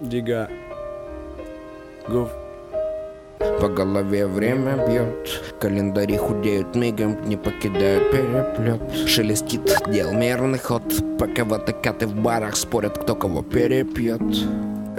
Дига. Гуф. По голове время бьет, календари худеют мигом, не покидают переплет. Шелестит дел мерный ход, пока ватыкаты в барах спорят, кто кого перепьет.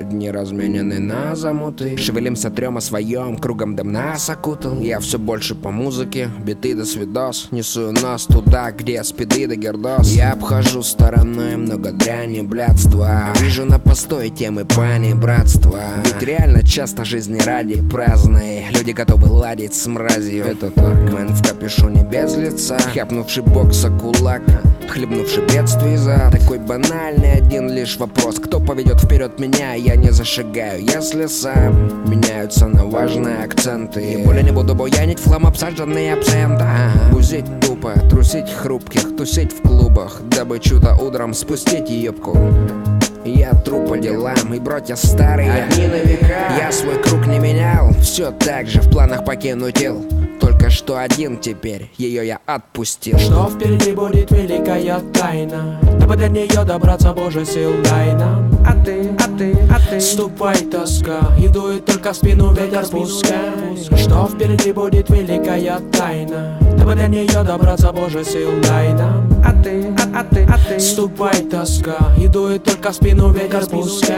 Дни разменены на замуты, шевелимся трем о своем, кругом дым нас окутал. Я все больше по музыке, биты до свидос, несу нос туда, где спиды да гердос. Я обхожу стороной много дряни, блядства, вижу на постое темы пани, братства. Ведь реально часто жизни ради праздные, люди готовы ладить с мразью. Это так, мэн в капюшоне без лица, хапнувший бокса кулак, хлебнувший бедствий за. Такой банальный один лишь вопрос: кто поведет вперед меня? Я не зашагаю, если сам. Меняются на важные акценты, и более не буду буянить флам обсаженный абсент. Бузить тупо, трусить хрупких, тусить в клубах, дабы чудо утром спустить ёбку. Я тру по делам, и братья старые одни на века. Я свой круг не менял, все так же в планах покинуть ил. Только что один теперь, ее я отпустил. Что впереди будет великая тайна, дабы до нее добраться, Боже, сил дай нам. А ты ступай, тоска, и дует только в спину ветер пускай. Что впереди будет великая тайна, дабы до нее добраться, Боже, сил дай нам. А ты ступай, тоска, и дует только в спину ветер пускай.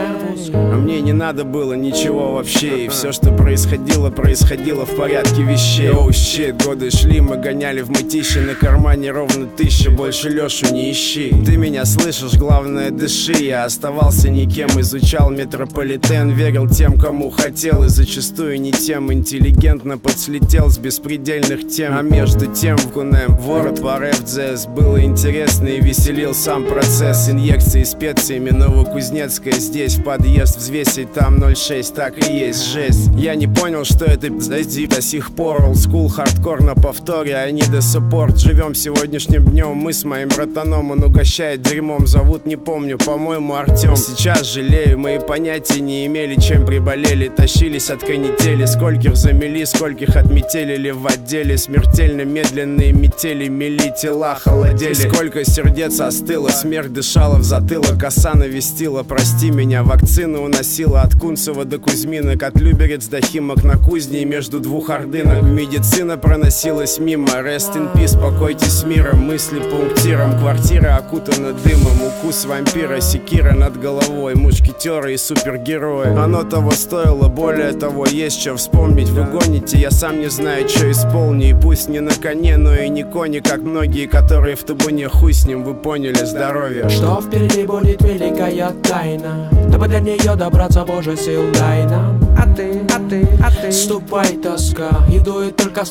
А мне не надо было ничего вообще, и все, что происходило, происходило в порядке вещей. Оу, щит, годы шли, мы гоняли в мытище, на кармане ровно 1000, больше Лешу не ищи. Ты меня слышишь, главное дыши. Я оставался никем, изучал метрополитен, верил тем, кому хотел, и зачастую не тем. Интеллигентно подслетел с беспредельных тем, а между тем в Кунем ворот по РФДЗ было интересно и веселил сам процесс. Инъекции специями Новокузнецкая, здесь в подъезд взвесить, там 0,6, так и есть жесть. Я не понял, что это пиздец до сих пор. Олдскул, хардкор на повторе, они до саппорт. Живем сегодняшним днем, мы с моим братаном, он угощает дерьмом, зовут не помню, по-моему Артем. Сейчас жалею, мы и понятия не имели, чем приболели. Тащились от канители, скольких замели, скольких отметелили в отделе. Смертельно медленные метели мели, тела холодели. Сколько сердец остыло, смерть дышала в затылок, коса навестила, прости меня. Вакцины уносила от Кунцева до Кузьминок, от Люберец до Химок на кузне и между двух ордынок. Медицина проносилась мимо, rest in peace, покойтесь с миром. Мысли пунктиром, квартира окутана дымом, укус вампира, секира над головой, мушкетеры и супергерои. Оно того стоило, более того, есть что вспомнить. Вы гоните, я сам не знаю, что исполню. И пусть не на коне, но и не кони, как многие, которые в табуне, хуй с ним, вы поняли, здоровье. Что впереди будет великая тайна, дабы до нее добраться, Боже, сил дай нам. А ты ступай, тоска, и дует только